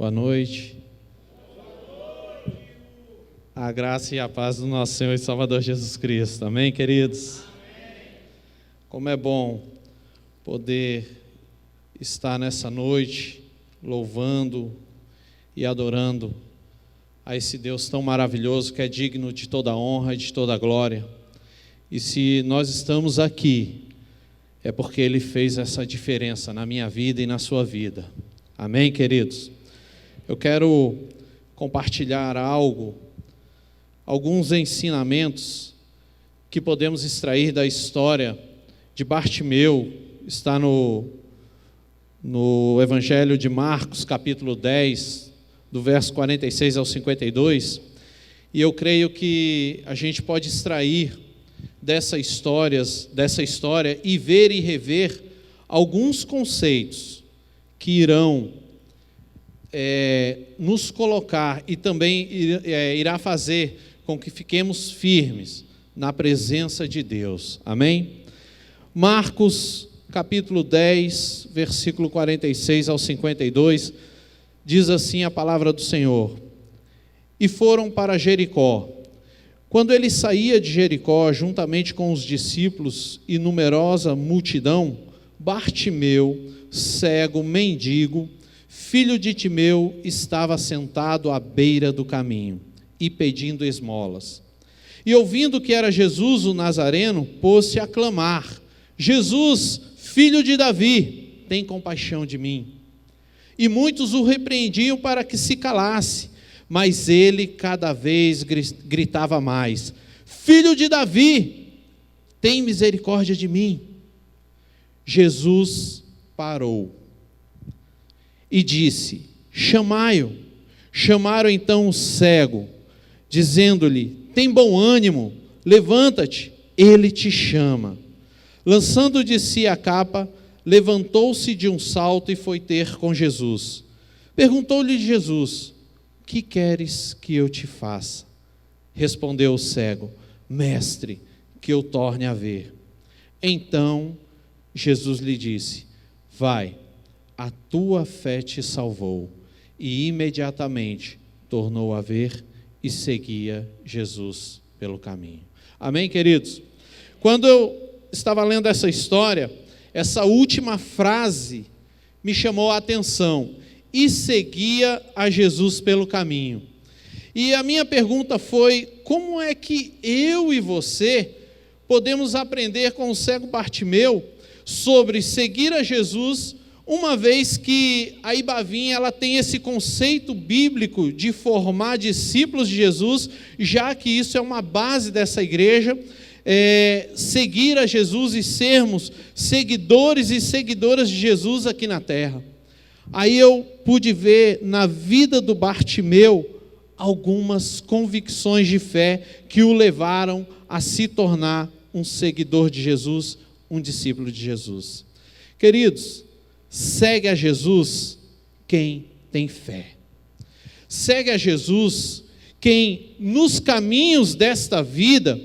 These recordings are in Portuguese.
Boa noite. A graça e a paz do nosso Senhor e Salvador Jesus Cristo. Amém, queridos? Amém. Como é bom poder estar nessa noite louvando e adorando a esse Deus tão maravilhoso que é digno de toda honra e de toda glória. E se nós estamos aqui, é porque Ele fez essa diferença na minha vida e na sua vida. Amém, queridos? Eu quero compartilhar alguns ensinamentos que podemos extrair da história de Bartimeu. Está no Evangelho de Marcos, capítulo 10, do verso 46 ao 52, e eu creio que a gente pode extrair dessa história e ver e rever alguns conceitos que irão nos colocar e também irá fazer com que fiquemos firmes na presença de Deus. Amém? Marcos capítulo 10, versículo 46 ao 52, diz assim a palavra do Senhor: E foram para Jericó. Quando ele saía de Jericó, juntamente com os discípulos e numerosa multidão, Bartimeu, cego, mendigo, filho de Timeu, estava sentado à beira do caminho e pedindo esmolas. E ouvindo que era Jesus o Nazareno, pôs-se a clamar: Jesus, filho de Davi, tem compaixão de mim. E muitos o repreendiam para que se calasse, mas ele cada vez gritava mais: Filho de Davi, tem misericórdia de mim. Jesus parou e disse: chamai-o. Chamaram então o cego, dizendo-lhe: tem bom ânimo, levanta-te, ele te chama. Lançando de si a capa, levantou-se de um salto e foi ter com Jesus. Perguntou-lhe Jesus: que queres que eu te faça? Respondeu o cego: Mestre, que eu torne a ver. Então Jesus lhe disse: vai, a tua fé te salvou. E imediatamente tornou a ver e seguia Jesus pelo caminho. Amém, queridos? Quando eu estava lendo essa história, essa última frase me chamou a atenção: e seguia a Jesus pelo caminho. E a minha pergunta foi: como é que eu e você podemos aprender com o cego Bartimeu sobre seguir a Jesus, uma vez que a Ibavim ela tem esse conceito bíblico de formar discípulos de Jesus, já que isso é uma base dessa igreja, seguir a Jesus e sermos seguidores e seguidoras de Jesus aqui na terra. Aí eu pude ver na vida do Bartimeu algumas convicções de fé que o levaram a se tornar um seguidor de Jesus, um discípulo de Jesus. Queridos, segue a Jesus quem tem fé. Segue a Jesus quem nos caminhos desta vida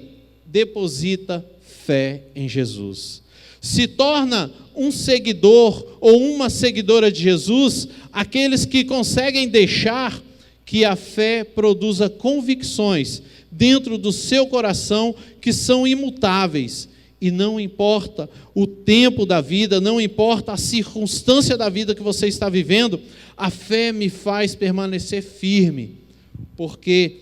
deposita fé em Jesus. Se torna um seguidor ou uma seguidora de Jesus aqueles que conseguem deixar que a fé produza convicções dentro do seu coração que são imutáveis. E não importa o tempo da vida, não importa a circunstância da vida que você está vivendo, a fé me faz permanecer firme, porque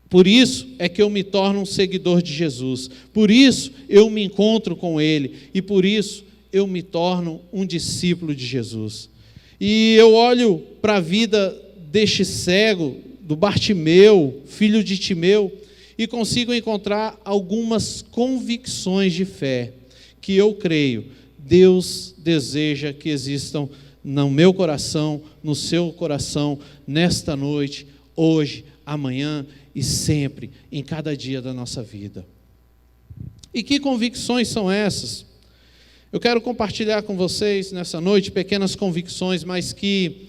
por isso é que eu me torno um seguidor de Jesus, por isso eu me encontro com Ele, e por isso eu me torno um discípulo de Jesus. E eu olho para a vida deste cego, do Bartimeu, filho de Timeu, e consigo encontrar algumas convicções de fé, que eu creio, Deus deseja que existam no meu coração, no seu coração, nesta noite, hoje, amanhã e sempre, em cada dia da nossa vida. E que convicções são essas? Eu quero compartilhar com vocês nessa noite pequenas convicções, mas que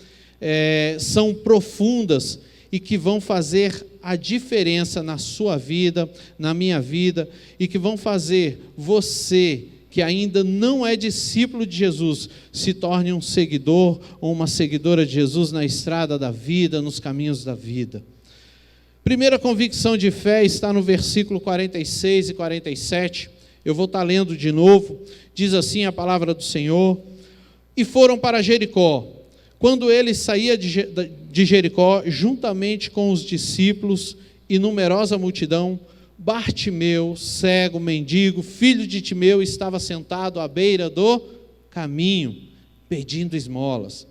são profundas e que vão fazer a diferença na sua vida, na minha vida, e que vão fazer você que ainda não é discípulo de Jesus se torne um seguidor ou uma seguidora de Jesus na estrada da vida, nos caminhos da vida. Primeira convicção de fé está no versículo 46 e 47. Eu vou estar lendo de novo. Diz assim a palavra do Senhor: e foram para Jericó. Quando ele saía de Jericó, juntamente com os discípulos e numerosa multidão, Bartimeu, cego, mendigo, filho de Timeu, estava sentado à beira do caminho, pedindo esmolas.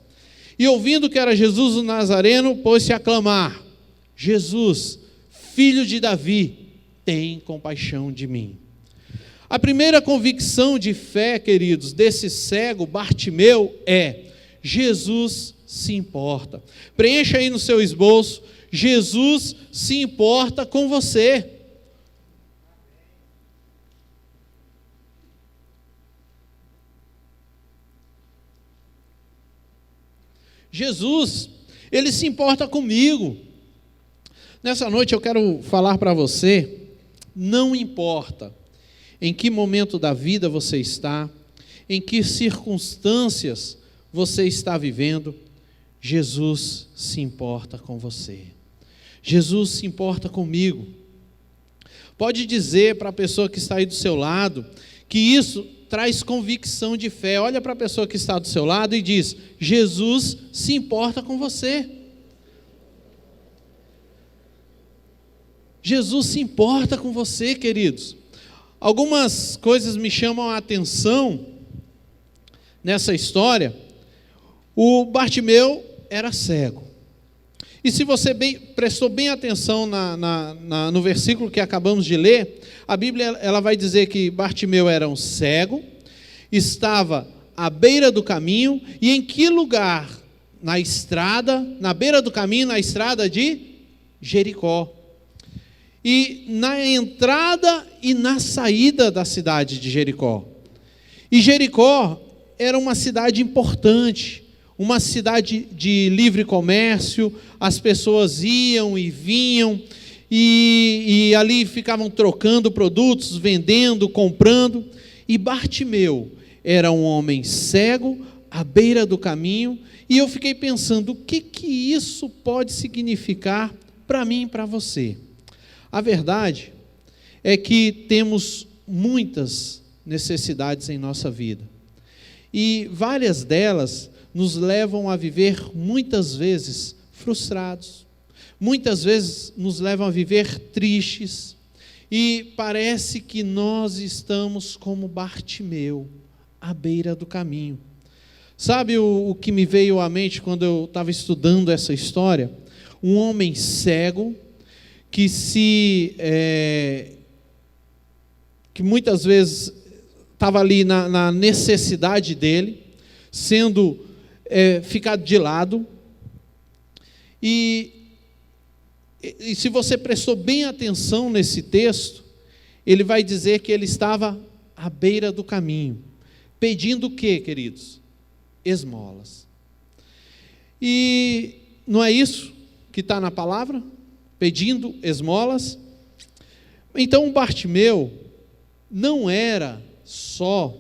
E ouvindo que era Jesus o Nazareno, pôs-se a clamar: Jesus, filho de Davi, tem compaixão de mim. A primeira convicção de fé, queridos, desse cego Bartimeu é: Jesus se importa. Preencha aí no seu esboço: Jesus se importa com você. Jesus, Ele se importa comigo. Nessa noite eu quero falar para você: não importa em que momento da vida você está, em que circunstâncias você está vivendo, Jesus se importa com você. Jesus se importa comigo. Pode dizer para a pessoa que está aí do seu lado que isso traz convicção de fé. Olha para a pessoa que está do seu lado e diz: Jesus se importa com você. Jesus se importa com você, queridos. Algumas coisas me chamam a atenção nessa história. O Bartimeu era cego. E se você prestou bem atenção no versículo que acabamos de ler, a Bíblia ela vai dizer que Bartimeu era um cego, estava à beira do caminho. E em que lugar? Na estrada, na beira do caminho, na estrada de Jericó. E na entrada e na saída da cidade de Jericó. E Jericó era uma cidade importante, uma cidade de livre comércio. As pessoas iam e vinham, e ali ficavam trocando produtos, vendendo, comprando. E Bartimeu era um homem cego, à beira do caminho, e eu fiquei pensando: o que isso pode significar para mim e para você? A verdade é que temos muitas necessidades em nossa vida, e várias delas nos levam a viver muitas vezes frustrados, muitas vezes nos levam a viver tristes, e parece que nós estamos como Bartimeu, à beira do caminho. Sabe o que me veio à mente quando eu estava estudando essa história? Um homem cego, que muitas vezes estava ali na necessidade dele, sendo ficado de lado. E se você prestou bem atenção nesse texto, ele vai dizer que ele estava à beira do caminho, pedindo o quê, queridos? Esmolas. E não é isso que está na palavra? Pedindo esmolas. Então Bartimeu não era só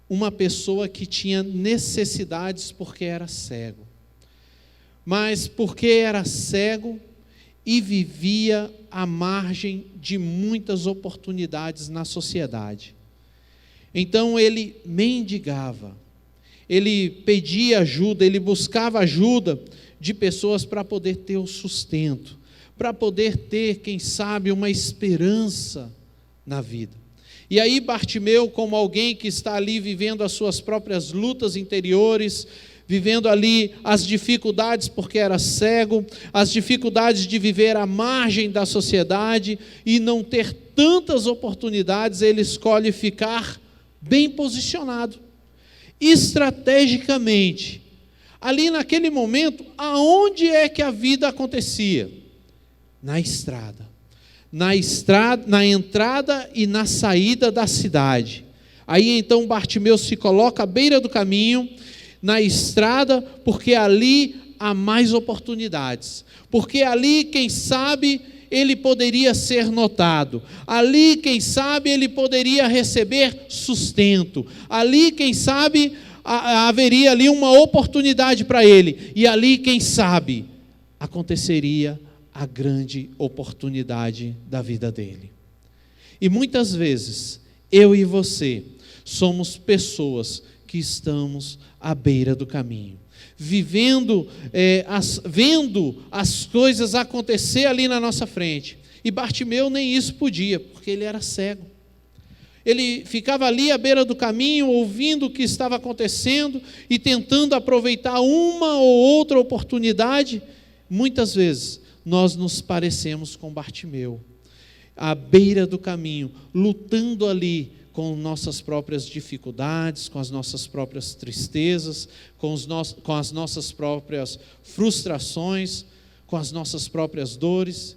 uma pessoa que tinha necessidades porque era cego, mas porque era cego e vivia à margem de muitas oportunidades na sociedade. Então ele mendigava, ele pedia ajuda, ele buscava ajuda de pessoas para poder ter o sustento, para poder ter, quem sabe, uma esperança na vida. E aí Bartimeu, como alguém que está ali vivendo as suas próprias lutas interiores, vivendo ali as dificuldades porque era cego, as dificuldades de viver à margem da sociedade e não ter tantas oportunidades, ele escolhe ficar bem posicionado, estrategicamente. Ali naquele momento, aonde é que a vida acontecia? Na estrada, na entrada e na saída da cidade. Aí então Bartimeu se coloca à beira do caminho, na estrada, porque ali há mais oportunidades, porque ali, quem sabe, ele poderia ser notado. Ali, quem sabe, ele poderia receber sustento. Ali, quem sabe, haveria ali uma oportunidade para ele. E ali, quem sabe, aconteceria a grande oportunidade da vida dele. E muitas vezes, eu e você somos pessoas que estamos à beira do caminho, vendo as coisas acontecer ali na nossa frente. E Bartimeu nem isso podia, porque ele era cego. Ele ficava ali à beira do caminho, ouvindo o que estava acontecendo e tentando aproveitar uma ou outra oportunidade. Muitas vezes nós nos parecemos com Bartimeu, à beira do caminho, lutando ali com nossas próprias dificuldades, com as nossas próprias tristezas, com as nossas próprias frustrações, com as nossas próprias dores,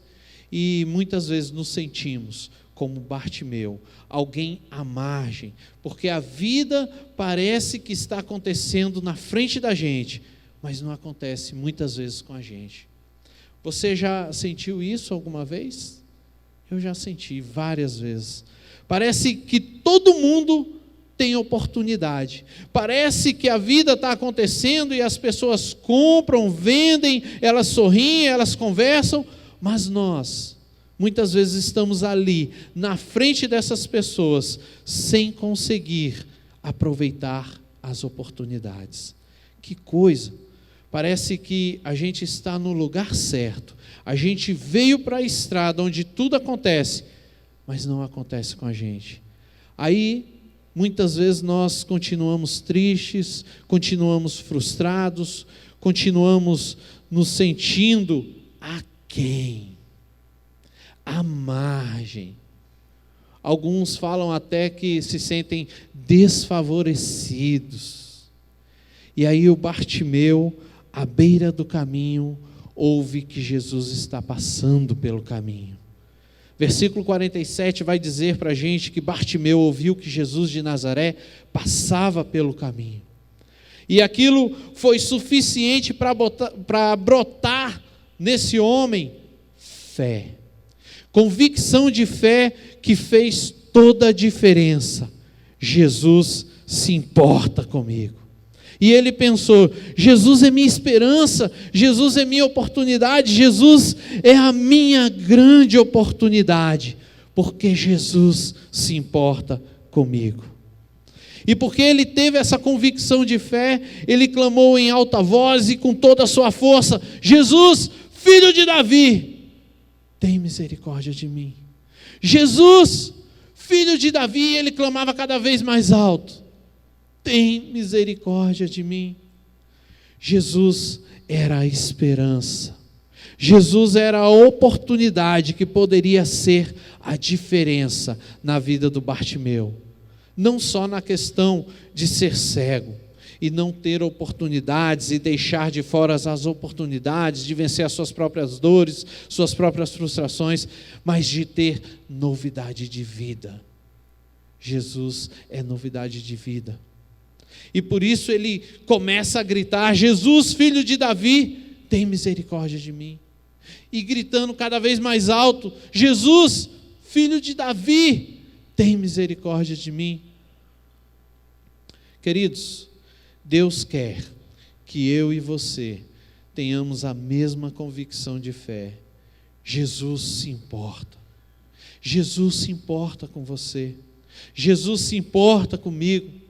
e muitas vezes nos sentimos como Bartimeu, alguém à margem, porque a vida parece que está acontecendo na frente da gente, mas não acontece muitas vezes com a gente. Você já sentiu isso alguma vez? Eu já senti várias vezes. Parece que todo mundo tem oportunidade. Parece que a vida está acontecendo e as pessoas compram, vendem, elas sorriem, elas conversam, mas nós, muitas vezes estamos ali, na frente dessas pessoas, sem conseguir aproveitar as oportunidades. Que coisa! Parece que a gente está no lugar certo. A gente veio para a estrada onde tudo acontece, mas não acontece com a gente. Aí, muitas vezes nós continuamos tristes, continuamos frustrados, continuamos nos sentindo aquém, à margem. Alguns falam até que se sentem desfavorecidos. E aí o Bartimeu, à beira do caminho, ouve que Jesus está passando pelo caminho. Versículo 47 vai dizer para a gente que Bartimeu ouviu que Jesus de Nazaré passava pelo caminho. E aquilo foi suficiente para brotar nesse homem fé. Convicção de fé que fez toda a diferença. Jesus se importa comigo. E ele pensou, Jesus é minha esperança, Jesus é minha oportunidade, Jesus é a minha grande oportunidade, porque Jesus se importa comigo. E porque ele teve essa convicção de fé, ele clamou em alta voz e com toda a sua força, Jesus, filho de Davi, tem misericórdia de mim. Jesus, filho de Davi, ele clamava cada vez mais alto. Tem misericórdia de mim. Jesus era a esperança. Jesus era a oportunidade que poderia ser a diferença na vida do Bartimeu. Não só na questão de ser cego e não ter oportunidades e deixar de fora as oportunidades de vencer as suas próprias dores, suas próprias frustrações, mas de ter novidade de vida. Jesus é novidade de vida. E por isso ele começa a gritar, Jesus, filho de Davi, tem misericórdia de mim. E gritando cada vez mais alto, Jesus, filho de Davi, tem misericórdia de mim. Queridos, Deus quer que eu e você tenhamos a mesma convicção de fé. Jesus se importa. Jesus se importa com você. Jesus se importa comigo.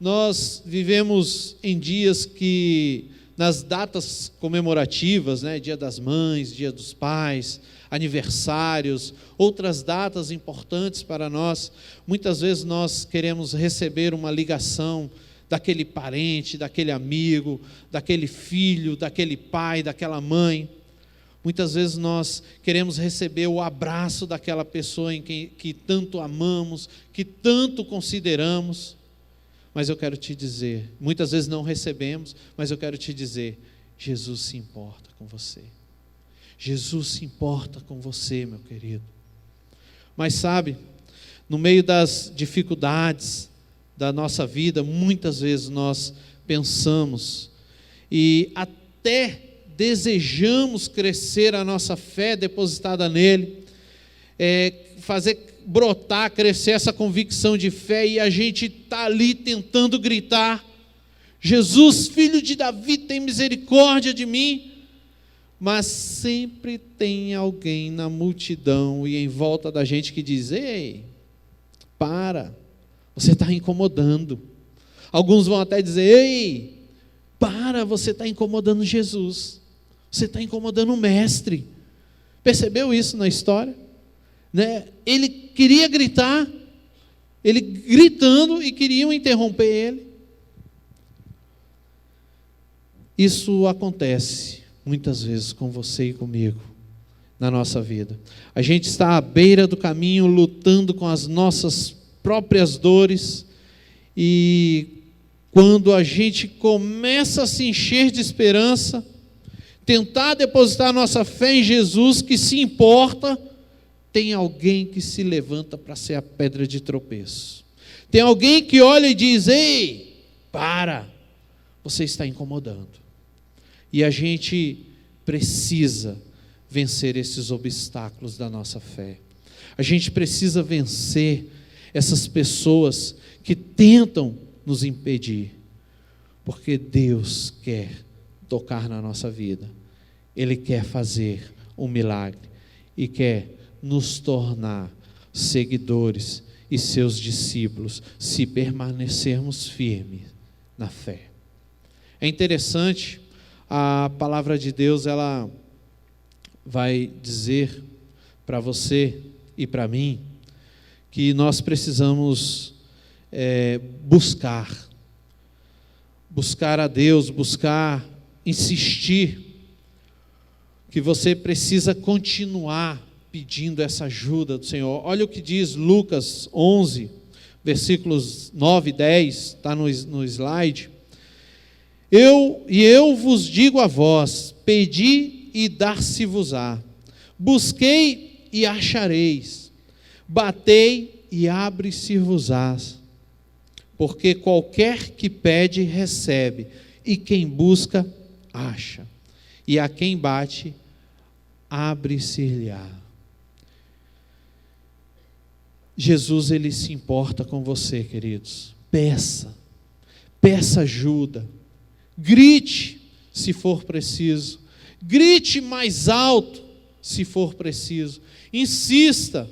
Nós vivemos em dias que, nas datas comemorativas, Dia das Mães, Dia dos Pais, aniversários, outras datas importantes para nós, muitas vezes nós queremos receber uma ligação daquele parente, daquele amigo, daquele filho, daquele pai, daquela mãe. Muitas vezes nós queremos receber o abraço daquela pessoa em que tanto amamos, que tanto consideramos. Mas eu quero te dizer, muitas vezes não recebemos, mas eu quero te dizer, Jesus se importa com você. Jesus se importa com você, meu querido. Mas sabe, no meio das dificuldades da nossa vida, muitas vezes nós pensamos, e até desejamos crescer a nossa fé depositada nele, fazer brotar, crescer essa convicção de fé, e a gente está ali tentando gritar: Jesus, filho de Davi, tem misericórdia de mim. Mas sempre tem alguém na multidão e em volta da gente que diz: ei, para, você está incomodando. Alguns vão até dizer: ei, para, você está incomodando Jesus, você está incomodando o mestre. Percebeu isso na história? Né? Ele queria gritar, ele gritando, e queriam interromper ele. Isso acontece muitas vezes com você e comigo na nossa vida. A gente está à beira do caminho, lutando com as nossas próprias dores, e quando a gente começa a se encher de esperança, tentar depositar nossa fé em Jesus, que se importa, tem alguém que se levanta para ser a pedra de tropeço. Tem alguém que olha e diz: ei, para, você está incomodando. E a gente precisa vencer esses obstáculos da nossa fé. A gente precisa vencer essas pessoas que tentam nos impedir, porque Deus quer tocar na nossa vida. Ele quer fazer um milagre e quer nos tornar seguidores e seus discípulos, se permanecermos firmes na fé. É interessante, a palavra de Deus, ela vai dizer para você e para mim que nós precisamos buscar a Deus, insistir, que você precisa continuar pedindo essa ajuda do Senhor. Olha o que diz Lucas 11, versículos 9 e 10, está no slide. Eu vos digo a vós: pedi e dar-se-vos-á, busquei e achareis, batei e abre-se-vos-á, porque qualquer que pede, recebe, e quem busca, acha, e a quem bate, abre-se-lhe-á. Jesus, Ele se importa com você, queridos. Peça ajuda, grite se for preciso, grite mais alto se for preciso, insista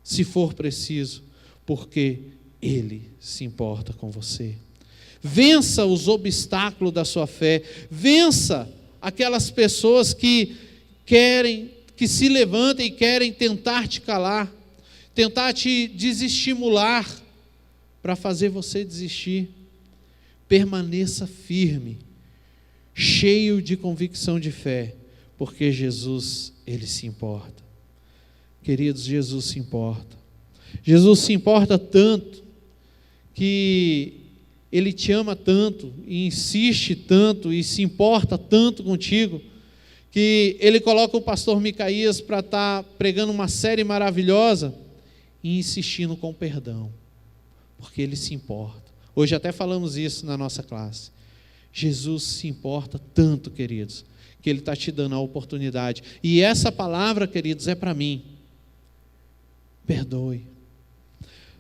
se for preciso, porque Ele se importa com você. Vença os obstáculos da sua fé, vença aquelas pessoas que se levantem e querem tentar te calar, tentar te desestimular para fazer você desistir. Permaneça firme, cheio de convicção de fé, porque Jesus, Ele se importa. Queridos, Jesus se importa. Jesus se importa tanto, que Ele te ama tanto, e insiste tanto, e se importa tanto contigo, que Ele coloca o pastor Micaías para estar pregando uma série maravilhosa, e insistindo com perdão, porque Ele se importa. Hoje até falamos isso na nossa classe. Jesus se importa tanto, queridos, que Ele está te dando a oportunidade. E essa palavra, queridos, é para mim. Perdoe.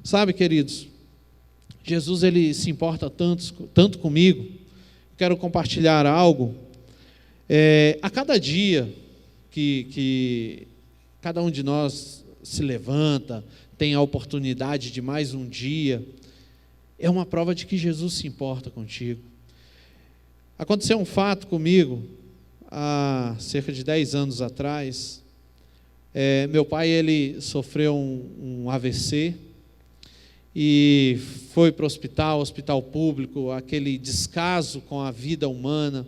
Sabe, queridos, Jesus, Ele se importa tanto comigo. Quero compartilhar algo. A cada dia que cada um de nós se levanta, tem a oportunidade de mais um dia, é uma prova de que Jesus se importa contigo. Aconteceu um fato comigo, há cerca de 10 anos atrás. Meu pai, ele sofreu um AVC, e foi para o hospital público, aquele descaso com a vida humana,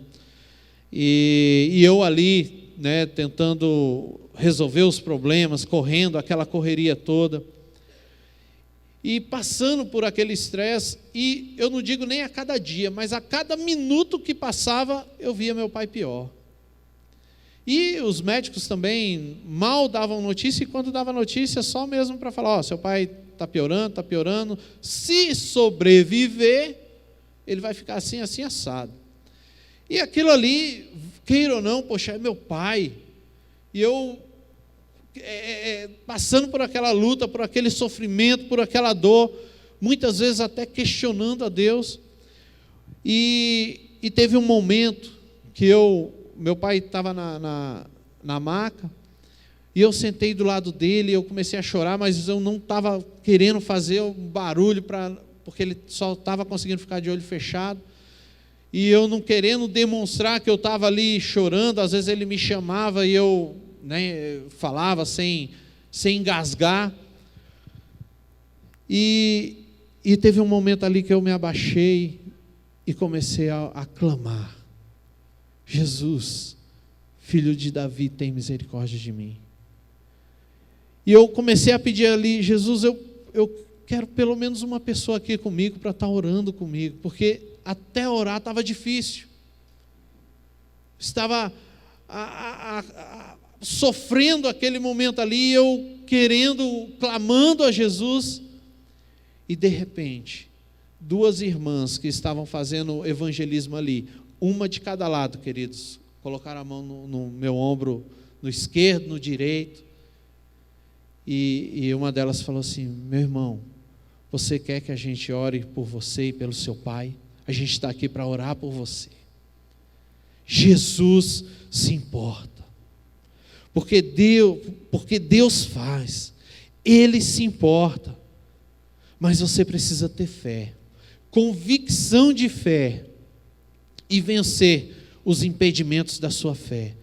e eu ali, tentando resolver os problemas, correndo, aquela correria toda, e passando por aquele estresse, e eu não digo nem a cada dia, mas a cada minuto que passava, eu via meu pai pior. E os médicos também mal davam notícia, e quando dava notícia, só mesmo para falar: seu pai está piorando, se sobreviver, ele vai ficar assim, assado. E aquilo ali, queira ou não, poxa, é meu pai. E eu passando por aquela luta, por aquele sofrimento, por aquela dor, muitas vezes até questionando a Deus. E teve um momento que meu pai estava na maca, e eu sentei do lado dele, eu comecei a chorar, mas eu não estava querendo fazer um barulho, porque ele só estava conseguindo ficar de olho fechado, e eu não querendo demonstrar que eu estava ali chorando. Às vezes ele me chamava e eu falava sem engasgar, e teve um momento ali que eu me abaixei e comecei a clamar: Jesus, filho de Davi, tem misericórdia de mim. E eu comecei a pedir ali: Jesus, eu quero pelo menos uma pessoa aqui comigo para estar orando comigo, porque até orar estava difícil, estava sofrendo aquele momento ali, eu clamando a Jesus, e de repente, 2 irmãs que estavam fazendo evangelismo ali, uma de cada lado, queridos, colocaram a mão no meu ombro, no esquerdo, no direito, e uma delas falou assim: meu irmão, você quer que a gente ore por você e pelo seu pai? A gente está aqui para orar por você. Jesus se importa. Porque Deus faz, Ele se importa, mas você precisa ter fé, convicção de fé, e vencer os impedimentos da sua fé.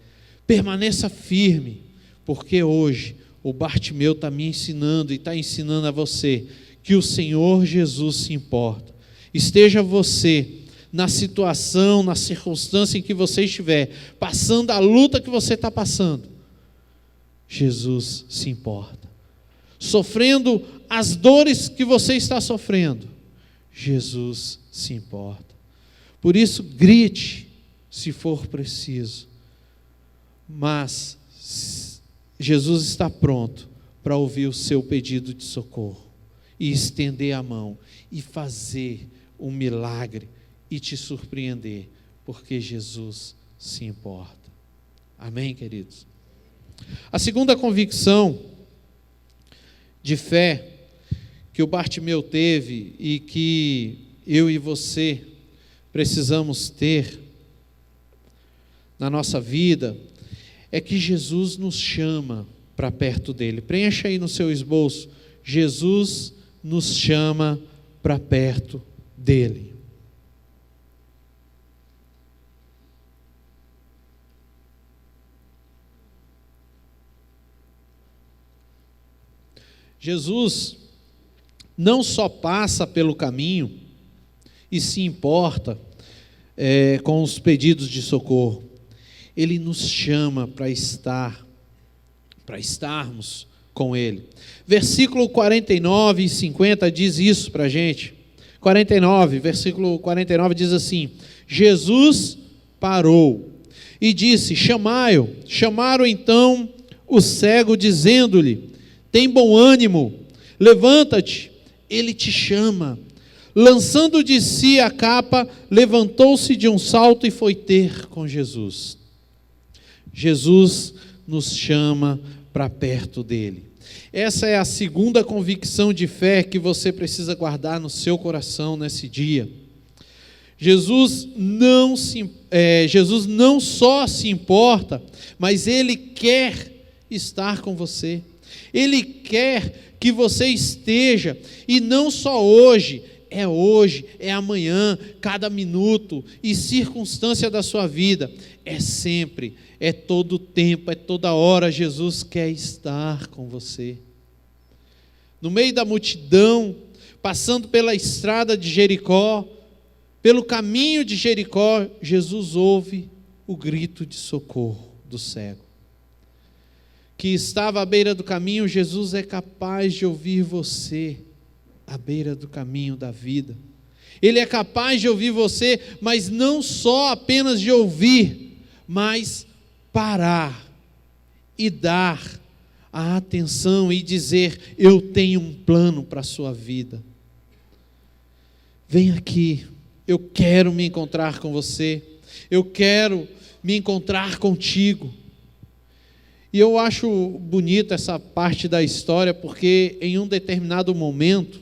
Permaneça firme, porque hoje o Bartimeu está me ensinando e está ensinando a você que o Senhor Jesus se importa. Esteja você na situação, na circunstância em que você estiver, passando a luta que você está passando, Jesus se importa. Sofrendo as dores que você está sofrendo, Jesus se importa. Por isso, grite se for preciso, mas Jesus está pronto para ouvir o seu pedido de socorro e estender a mão e fazer um milagre e te surpreender, porque Jesus se importa. Amém, queridos? A segunda convicção de fé que o Bartimeu teve e que eu e você precisamos ter na nossa vida é que Jesus nos chama para perto dele. Preencha aí no seu esboço: Jesus nos chama para perto dele. Jesus não só passa pelo caminho e se importa com os pedidos de socorro, Ele nos chama para estarmos com Ele. Versículo 49 e 50 diz isso para a gente. Versículo 49 diz assim: Jesus parou e disse: chamai-o. Chamaram então o cego, dizendo-lhe: tem bom ânimo, levanta-te, ele te chama. Lançando de si a capa, levantou-se de um salto e foi ter com Jesus. Jesus nos chama para perto dele. Essa é a segunda convicção de fé que você precisa guardar no seu coração nesse dia. Jesus não só se importa, mas Ele quer estar com você. Ele quer que você esteja, e não só hoje, é amanhã, cada minuto e circunstância da sua vida, é sempre, é todo tempo, é toda hora. Jesus quer estar com você. No meio da multidão, passando pela estrada de Jericó, pelo caminho de Jericó, Jesus ouve o grito de socorro do cego, que estava à beira do caminho. Jesus é capaz de ouvir você à beira do caminho da vida. Ele é capaz de ouvir você, mas não só apenas de ouvir, mas parar e dar a atenção e dizer: eu tenho um plano para a sua vida. Vem aqui, eu quero me encontrar com você. eu quero me encontrar contigo. E eu acho bonita essa parte da história, porque em um determinado momento,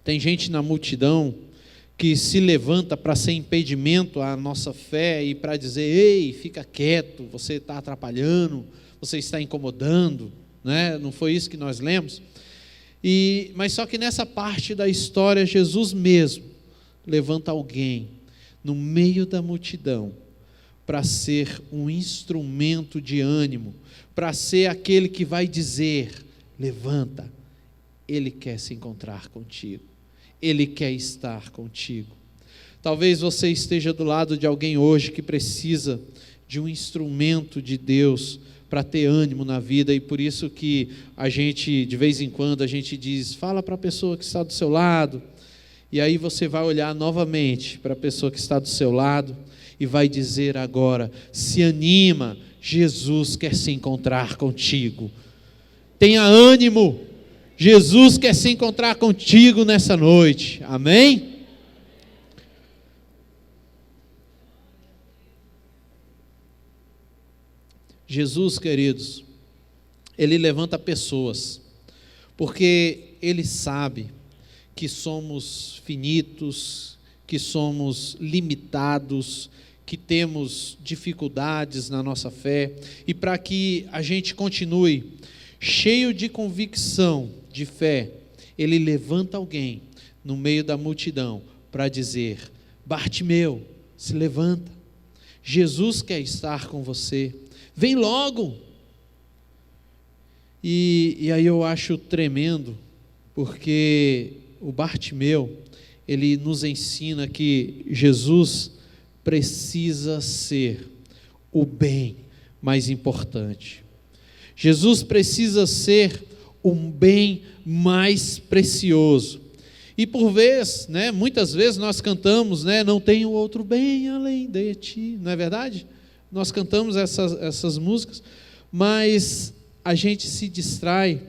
tem gente na multidão que se levanta para ser impedimento à nossa fé e para dizer: ei, fica quieto, você está atrapalhando, você está incomodando, né? Não foi isso que nós lemos? Mas só que nessa parte da história, Jesus mesmo levanta alguém no meio da multidão para ser um instrumento de ânimo, para ser aquele que vai dizer: levanta, Ele quer se encontrar contigo, Ele quer estar contigo. Talvez você esteja do lado de alguém hoje que precisa de um instrumento de Deus para ter ânimo na vida, e por isso que a gente, de vez em quando, a gente diz: fala para a pessoa que está do seu lado, e aí você vai olhar novamente para a pessoa que está do seu lado, e vai dizer agora: se anima, Jesus quer se encontrar contigo, tenha ânimo, Jesus quer se encontrar contigo nessa noite, amém? Jesus, queridos, Ele levanta pessoas, porque Ele sabe que somos finitos, que somos limitados, que temos dificuldades na nossa fé, e para que a gente continue cheio de convicção, de fé, Ele levanta alguém no meio da multidão para dizer: Bartimeu, se levanta, Jesus quer estar com você, vem logo. E aí eu acho tremendo, porque o Bartimeu, ele nos ensina que Jesus precisa ser o bem mais importante. Jesus precisa ser um bem mais precioso. E por vezes, muitas vezes nós cantamos, não tenho outro bem além de ti, não é verdade? Nós cantamos essas músicas, mas a gente se distrai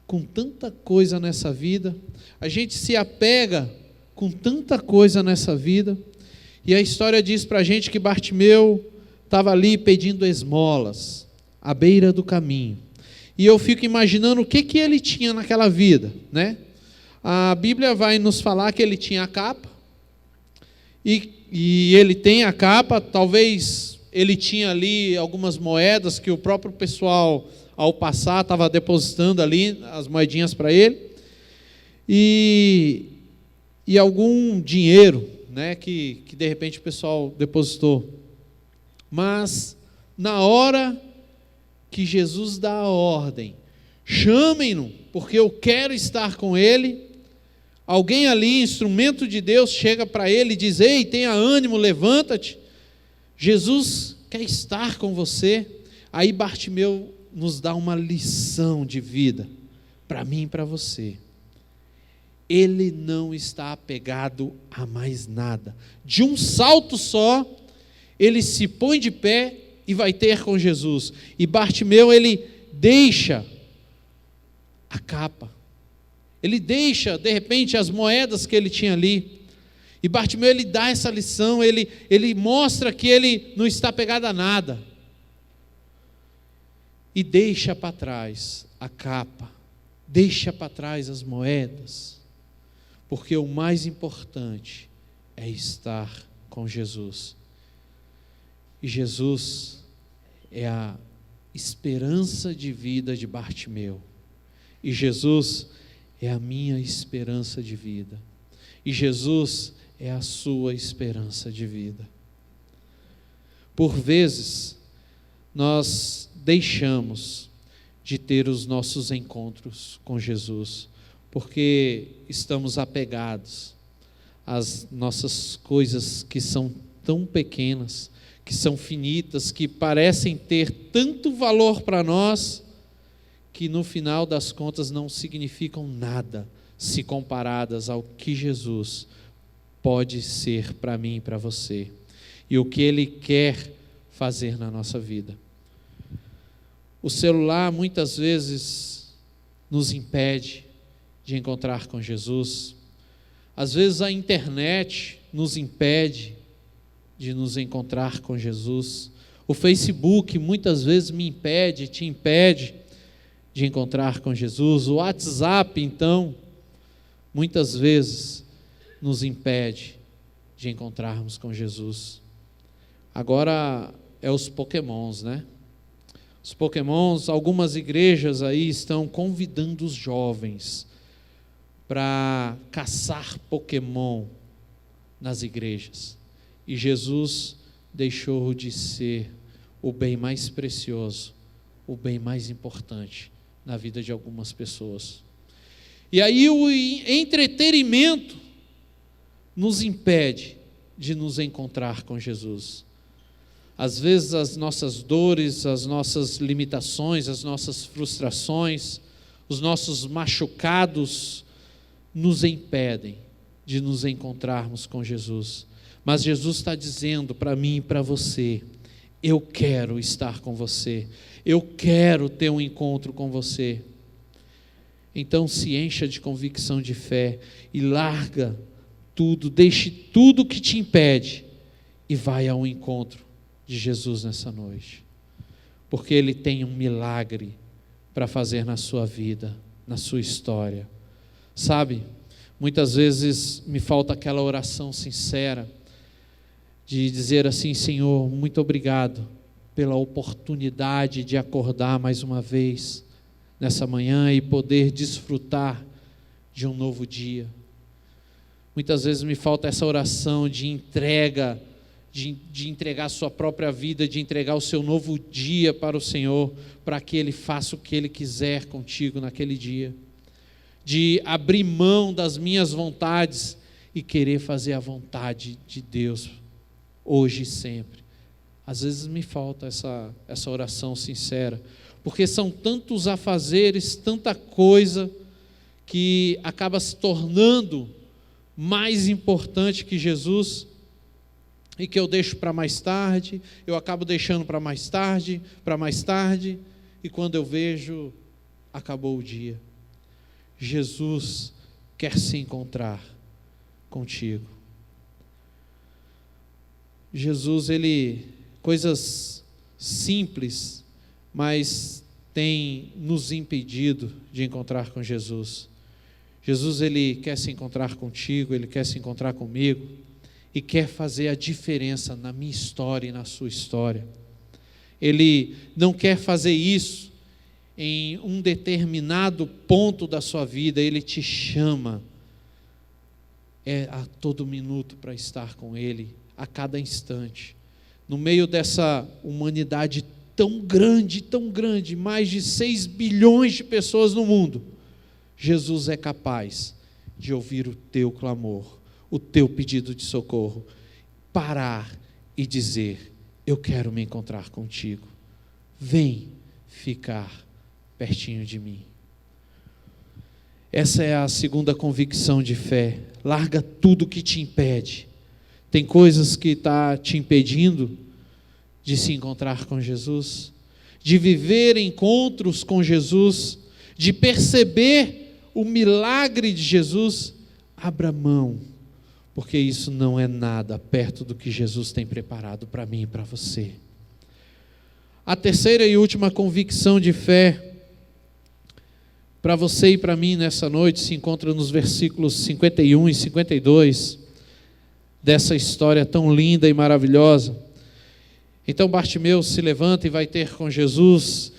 com tanta coisa nessa vida, a gente se apega com tanta coisa nessa vida, e a história diz para a gente que Bartimeu estava ali pedindo esmolas, à beira do caminho, e eu fico imaginando o que ele tinha naquela vida, A Bíblia vai nos falar que ele tinha a capa, e ele tem a capa, talvez ele tinha ali algumas moedas que o próprio pessoal, ao passar, estava depositando ali as moedinhas para ele, e algum dinheiro, que de repente o pessoal depositou. Mas na hora que Jesus dá a ordem, chamem-no, porque eu quero estar com ele, alguém ali, instrumento de Deus, chega para ele e diz: ei, tenha ânimo, levanta-te, Jesus quer estar com você. Aí Bartimeu nos dá uma lição de vida, para mim e para você. Ele não está apegado a mais nada. De um salto só, ele se põe de pé e vai ter com Jesus. E Bartimeu, ele deixa a capa, ele deixa, de repente, as moedas que ele tinha ali. E Bartimeu, ele dá essa lição, ele mostra que ele não está apegado a nada. E deixa para trás a capa, deixa para trás as moedas, porque o mais importante é estar com Jesus. E Jesus é a esperança de vida de Bartimeu. E Jesus é a minha esperança de vida. E Jesus é a sua esperança de vida. Por vezes, nós deixamos de ter os nossos encontros com Jesus, porque estamos apegados às nossas coisas que são tão pequenas, que são finitas, que parecem ter tanto valor para nós, que no final das contas não significam nada, se comparadas ao que Jesus pode ser para mim e para você, e o que Ele quer fazer na nossa vida. O celular muitas vezes nos impede de encontrar com Jesus. Às vezes a internet nos impede de nos encontrar com Jesus. O Facebook muitas vezes me impede, te impede de encontrar com Jesus. O WhatsApp, então, muitas vezes nos impede de encontrarmos com Jesus. Agora é os Pokémons, né? Os Pokémons, algumas igrejas aí estão convidando os jovens para caçar Pokémon nas igrejas. E Jesus deixou de ser o bem mais precioso, o bem mais importante na vida de algumas pessoas. E aí o entretenimento nos impede de nos encontrar com Jesus. Às vezes as nossas dores, as nossas limitações, as nossas frustrações, os nossos machucados nos impedem de nos encontrarmos com Jesus. Mas Jesus está dizendo para mim e para você: eu quero estar com você, eu quero ter um encontro com você. Então se encha de convicção de fé e larga tudo, deixe tudo que te impede e vai ao encontro de Jesus nessa noite, porque Ele tem um milagre para fazer na sua vida, na sua história. Sabe, muitas vezes me falta aquela oração sincera, de dizer assim: Senhor, muito obrigado pela oportunidade de acordar mais uma vez nessa manhã e poder desfrutar de um novo dia. Muitas vezes me falta essa oração de entrega, de entregar a sua própria vida, de entregar o seu novo dia para o Senhor, para que Ele faça o que Ele quiser contigo naquele dia, de abrir mão das minhas vontades e querer fazer a vontade de Deus, hoje e sempre. Às vezes me falta essa oração sincera, porque são tantos afazeres, tanta coisa, que acaba se tornando mais importante que Jesus, e que eu deixo para mais tarde, eu acabo deixando para mais tarde, e quando eu vejo, acabou o dia. Jesus quer se encontrar contigo. Jesus, coisas simples, mas tem nos impedido de encontrar com Jesus. Jesus, Ele quer se encontrar contigo, Ele quer se encontrar comigo, e quer fazer a diferença na minha história e na sua história. Ele não quer fazer isso em um determinado ponto da sua vida. Ele te chama a todo minuto para estar com Ele, a cada instante. No meio dessa humanidade tão grande, mais de 6 bilhões de pessoas no mundo, Jesus é capaz de ouvir o teu clamor, o teu pedido de socorro, parar e dizer: eu quero me encontrar contigo, vem ficar pertinho de mim. Essa é a segunda convicção de fé. Larga tudo que te impede. Tem coisas que está te impedindo de se encontrar com Jesus, de viver encontros com Jesus, de perceber o milagre de Jesus. Abra mão, porque isso não é nada perto do que Jesus tem preparado para mim e para você. A terceira e última convicção de fé para você e para mim nessa noite se encontra nos versículos 51 e 52 dessa história tão linda e maravilhosa. Então Bartimeu se levanta e vai ter com Jesus,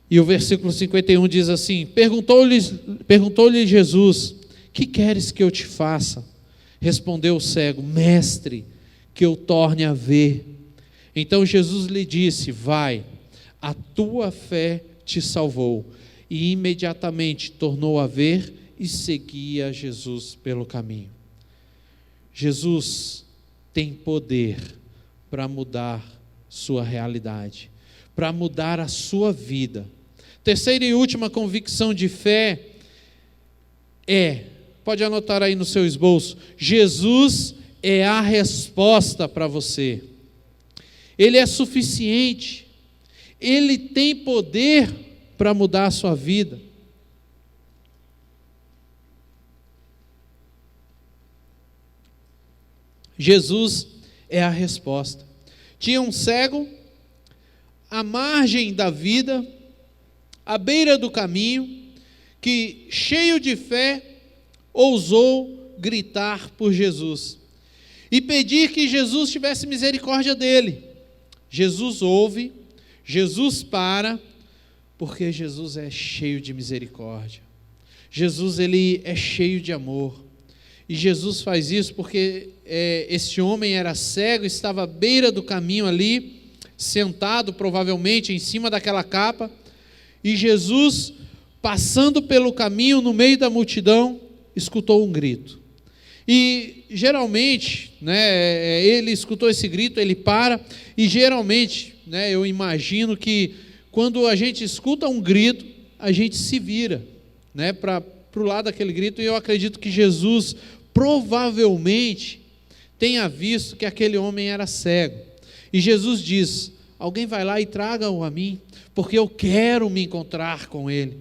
e o versículo 51 diz assim: perguntou-lhe Jesus: que queres que eu te faça? Respondeu o cego: mestre, que eu torne a ver. Então Jesus lhe disse: vai, a tua fé te salvou. E imediatamente tornou a ver e seguia Jesus pelo caminho. Jesus tem poder para mudar sua realidade, para mudar a sua vida. Terceira e última convicção de fé pode anotar aí no seu esboço: Jesus é a resposta para você. Ele é suficiente, Ele tem poder para mudar a sua vida. Jesus é a resposta. Tinha um cego à margem da vida, à beira do caminho, que, cheio de fé, ousou gritar por Jesus e pedir que Jesus tivesse misericórdia dele. Jesus ouve, Jesus para, porque Jesus é cheio de misericórdia. Jesus, ele é cheio de amor. E Jesus faz isso porque esse homem era cego, estava à beira do caminho ali, sentado provavelmente em cima daquela capa, e Jesus, passando pelo caminho no meio da multidão, escutou um grito. E geralmente, ele escutou esse grito, ele para, e geralmente, eu imagino que quando a gente escuta um grito, a gente se vira, para o lado daquele grito, e eu acredito que Jesus provavelmente tenha visto que aquele homem era cego. E Jesus diz: alguém vai lá e traga-o a mim, porque eu quero me encontrar com ele.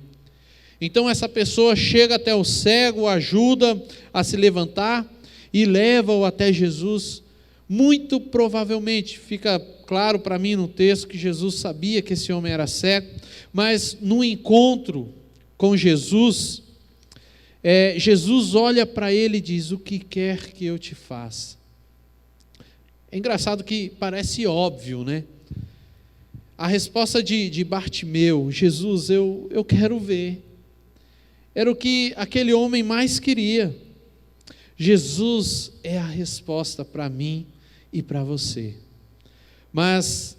Então essa pessoa chega até o cego, ajuda a se levantar e leva-o até Jesus. Muito provavelmente, fica claro para mim no texto que Jesus sabia que esse homem era cego, mas no encontro com Jesus, Jesus olha para ele e diz: o que quer que eu te faça? É engraçado que parece óbvio, A resposta de Bartimeu: Jesus, eu quero ver. Era o que aquele homem mais queria. Jesus é a resposta para mim e para você. Mas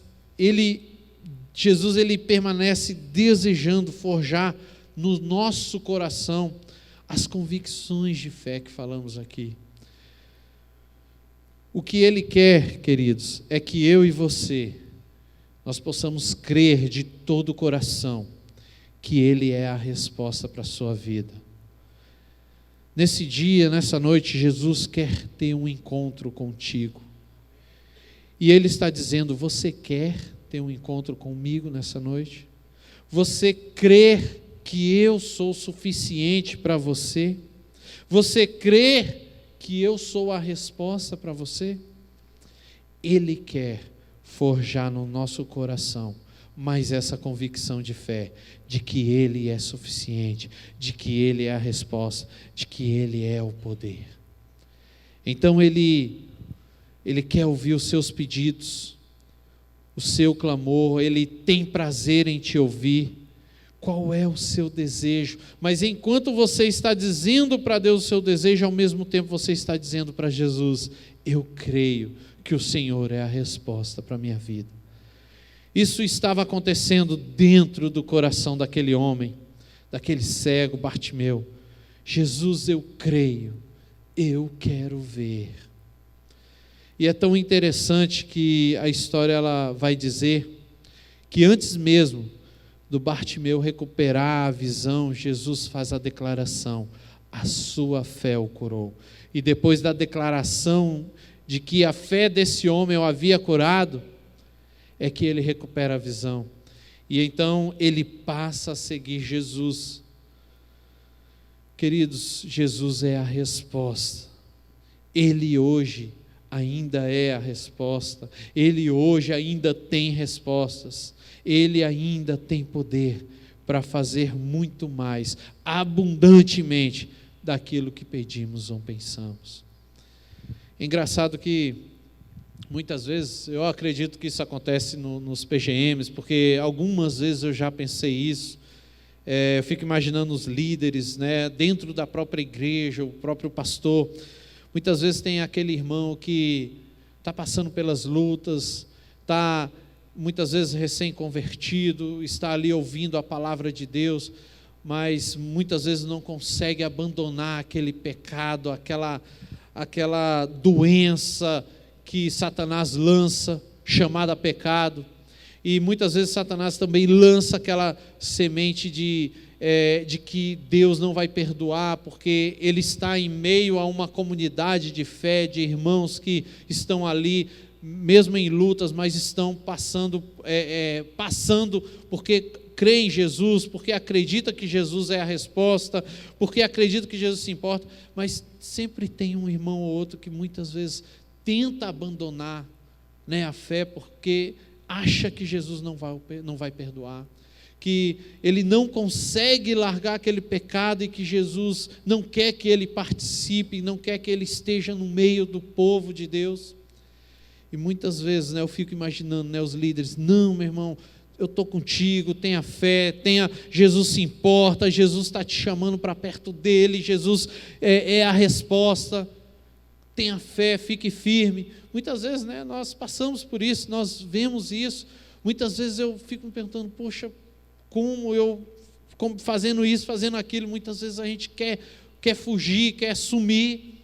Jesus permanece desejando forjar no nosso coração as convicções de fé que falamos aqui. O que Ele quer, queridos, é que eu e você, nós possamos crer de todo o coração que Ele é a resposta para a sua vida. Nesse dia, nessa noite, Jesus quer ter um encontro contigo. E Ele está dizendo: você quer ter um encontro comigo nessa noite? Você crê que eu sou suficiente para você? Você crê que eu sou a resposta para você? Ele quer forjar no nosso coração mais essa convicção de fé, de que Ele é suficiente, de que Ele é a resposta, de que Ele é o poder. Então Ele quer ouvir os seus pedidos, o seu clamor, Ele tem prazer em te ouvir. Qual é o seu desejo? Mas enquanto você está dizendo para Deus o seu desejo, ao mesmo tempo você está dizendo para Jesus: eu creio que o Senhor é a resposta para a minha vida. Isso estava acontecendo dentro do coração daquele homem, daquele cego Bartimeu. Jesus, eu creio, eu quero ver. E é tão interessante que a história ela vai dizer que antes mesmo do Bartimeu recuperar a visão, Jesus faz a declaração: a sua fé o curou. E depois da declaração de que a fé desse homem o havia curado, é que ele recupera a visão. E então ele passa a seguir Jesus. Queridos, Jesus é a resposta. Ele hoje ainda é a resposta. Ele hoje ainda tem respostas. Ele ainda tem poder para fazer muito mais, abundantemente, daquilo que pedimos ou pensamos. É engraçado que muitas vezes, eu acredito que isso acontece nos PGMs, porque algumas vezes eu já pensei isso. Eu fico imaginando os líderes, dentro da própria igreja, o próprio pastor. Muitas vezes tem aquele irmão que está passando pelas lutas, está muitas vezes recém-convertido, está ali ouvindo a palavra de Deus, mas muitas vezes não consegue abandonar aquele pecado, aquela doença que Satanás lança, chamada pecado. E muitas vezes Satanás também lança aquela semente de que Deus não vai perdoar, porque ele está em meio a uma comunidade de fé, de irmãos que estão ali, mesmo em lutas, mas estão passando porque crê em Jesus, porque acredita que Jesus é a resposta, porque acredita que Jesus se importa, mas sempre tem um irmão ou outro que muitas vezes tenta abandonar, né, a fé porque acha que Jesus não vai perdoar, que ele não consegue largar aquele pecado e que Jesus não quer que ele participe, não quer que ele esteja no meio do povo de Deus. E muitas vezes, né, eu fico imaginando, né, os líderes, não, meu irmão, eu estou contigo, tenha fé, Jesus se importa, Jesus está te chamando para perto dele, Jesus é a resposta, tenha fé, fique firme. Muitas vezes, né, nós passamos por isso, nós vemos isso, muitas vezes eu fico me perguntando, poxa, como fazendo isso, fazendo aquilo, muitas vezes a gente quer fugir, quer sumir,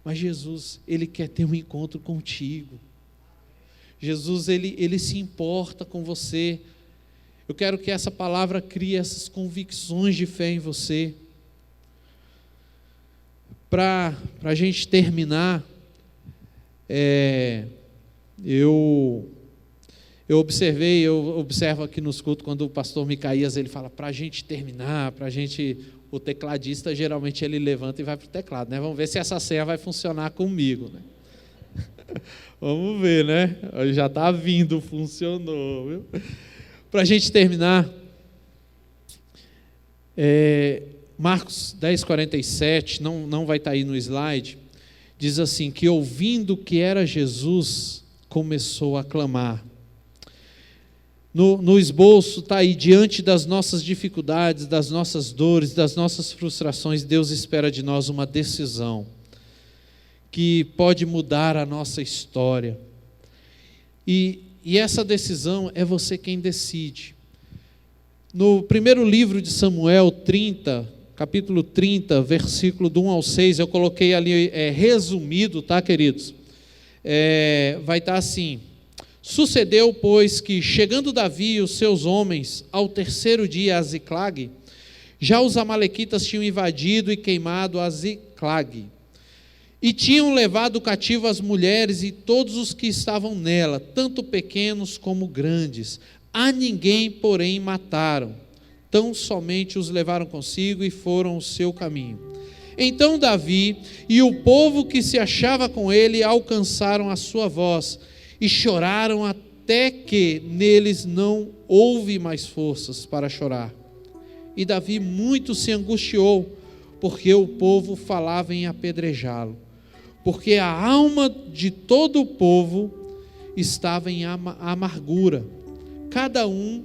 mas Jesus, Ele quer ter um encontro contigo. Jesus, ele se importa com você. Eu quero que essa palavra crie essas convicções de fé em você. Para a gente terminar, eu observo aqui nos cultos, quando o pastor Micaías, ele fala, para a gente terminar, o tecladista, geralmente ele levanta e vai para o teclado, né? Vamos ver se essa ceia vai funcionar comigo, né? Vamos ver, né? Já está vindo, funcionou, viu? Para a gente terminar, Marcos 10:47, não vai estar aí no slide, diz assim, que ouvindo que era Jesus, começou a clamar. No esboço está aí, diante das nossas dificuldades, das nossas dores, das nossas frustrações, Deus espera de nós uma decisão que pode mudar a nossa história. E essa decisão é você quem decide. No primeiro livro de Samuel 30, capítulo 30, versículo do 1 ao 6, eu coloquei ali resumido, tá, queridos? Vai estar assim: sucedeu, pois, que chegando Davi e os seus homens ao terceiro dia a Ziclag, já os amalequitas tinham invadido e queimado a Ziclag, e tinham levado cativo as mulheres e todos os que estavam nela, tanto pequenos como grandes. A ninguém, porém, mataram, tão somente os levaram consigo e foram o seu caminho. Então Davi e o povo que se achava com ele alcançaram a sua voz e choraram até que neles não houve mais forças para chorar. E Davi muito se angustiou, porque o povo falava em apedrejá-lo, porque a alma de todo o povo estava em amargura, cada um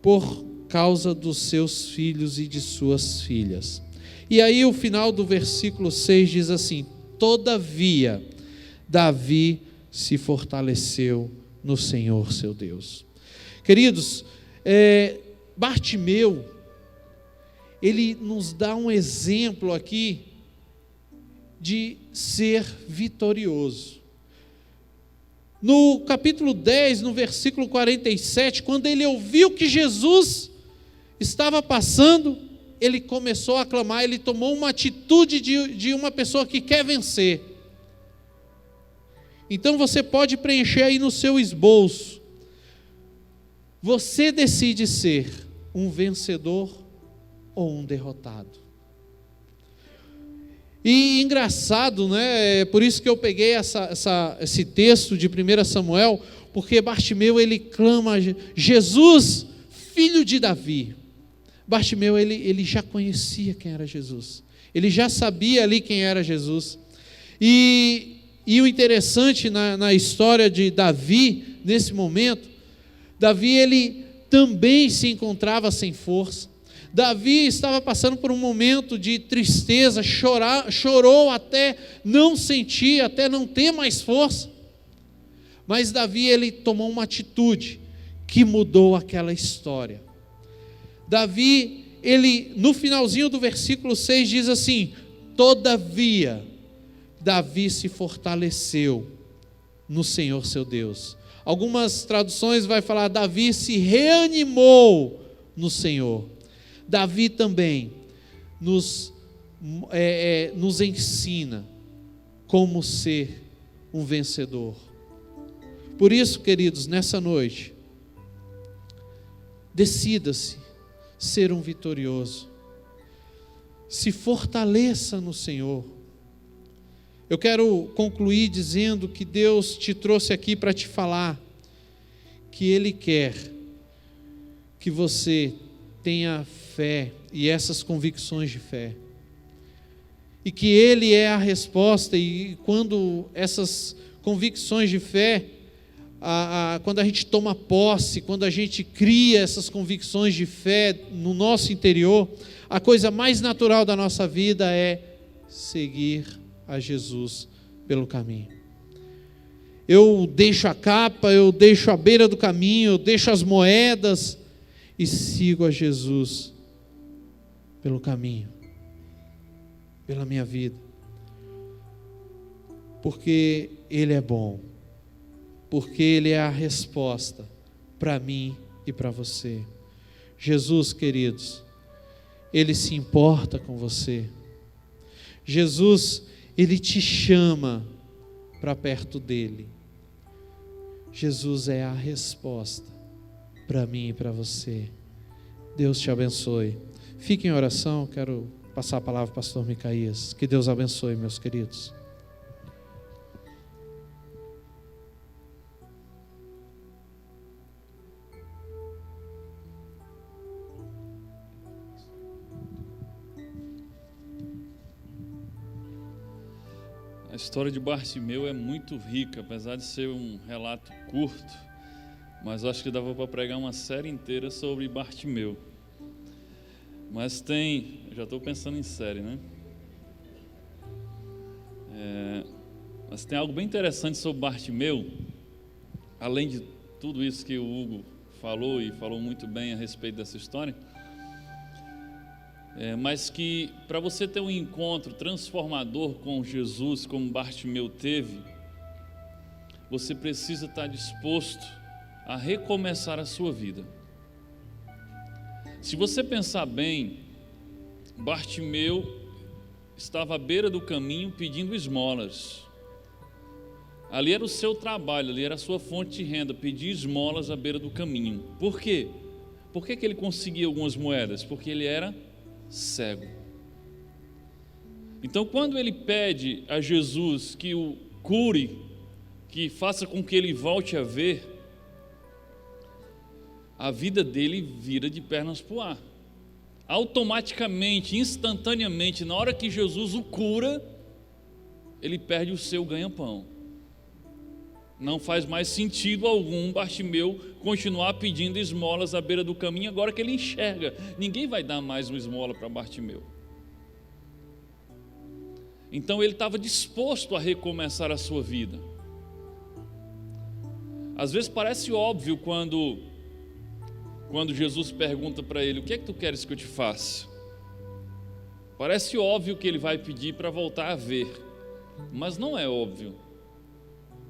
por causa dos seus filhos e de suas filhas. E aí o final do versículo 6 diz assim: todavia Davi se fortaleceu no Senhor seu Deus. Queridos, Bartimeu, ele nos dá um exemplo aqui de ser vitorioso. No capítulo 10, no versículo 47, quando ele ouviu que Jesus estava passando, ele começou a clamar, ele tomou uma atitude de uma pessoa que quer vencer. Então você pode preencher aí no seu esboço: você decide ser um vencedor ou um derrotado. E engraçado, né? É por isso que eu peguei esse texto de 1 Samuel, porque Bartimeu, ele clama: Jesus, filho de Davi. Bartimeu, ele já conhecia quem era Jesus, ele já sabia ali quem era Jesus. E o interessante na história de Davi, nesse momento, Davi, ele também se encontrava sem força. Davi estava passando por um momento de tristeza, chorou até não sentir, até não ter mais força. Mas Davi, ele tomou uma atitude que mudou aquela história. Davi, ele, no finalzinho do versículo 6 diz assim: todavia Davi se fortaleceu no Senhor seu Deus. Algumas traduções vai falar: Davi se reanimou no Senhor. Davi também nos ensina como ser um vencedor. Por isso, queridos, nessa noite, decida-se ser um vitorioso. Se fortaleça no Senhor. Eu quero concluir dizendo que Deus te trouxe aqui para te falar que Ele quer que você tenha fé e essas convicções de fé. E que Ele é a resposta, e quando essas convicções de fé, quando a gente toma posse, quando a gente cria essas convicções de fé no nosso interior, a coisa mais natural da nossa vida é seguir a Jesus pelo caminho. Eu deixo a capa, eu deixo a beira do caminho, eu deixo as moedas e sigo a Jesus pelo caminho, pela minha vida, porque Ele é bom, porque Ele é a resposta para mim e para você. Jesus, queridos, Ele se importa com você. Jesus, Ele te chama para perto dEle. Jesus é a resposta para mim e para você. Deus te abençoe. Fique em oração, quero passar a palavra para o pastor Micaías. Que Deus abençoe, meus queridos. A história de Bartimeu é muito rica, apesar de ser um relato curto, mas acho que dava para pregar uma série inteira sobre Bartimeu. Mas eu já estou pensando em série, né? Mas tem algo bem interessante sobre Bartimeu, além de tudo isso que o Hugo falou, e falou muito bem a respeito dessa história, mas que para você ter um encontro transformador com Jesus, como Bartimeu teve, você precisa estar disposto a recomeçar a sua vida. Se você pensar bem, Bartimeu estava à beira do caminho pedindo esmolas. Ali era o seu trabalho, ali era a sua fonte de renda, pedir esmolas à beira do caminho. Por quê? Por que ele conseguia algumas moedas? Porque ele era cego. Então, quando ele pede a Jesus que o cure, que faça com que ele volte a ver, a vida dele vira de pernas para o ar. Automaticamente, instantaneamente, na hora que Jesus o cura, ele perde o seu ganha-pão. Não faz mais sentido algum Bartimeu continuar pedindo esmolas à beira do caminho agora que ele enxerga. Ninguém vai dar mais uma esmola para Bartimeu. Então ele estava disposto a recomeçar a sua vida. Às vezes parece óbvio quando Jesus pergunta para ele: o que é que tu queres que eu te faça? Parece óbvio que ele vai pedir para voltar a ver, mas não é óbvio.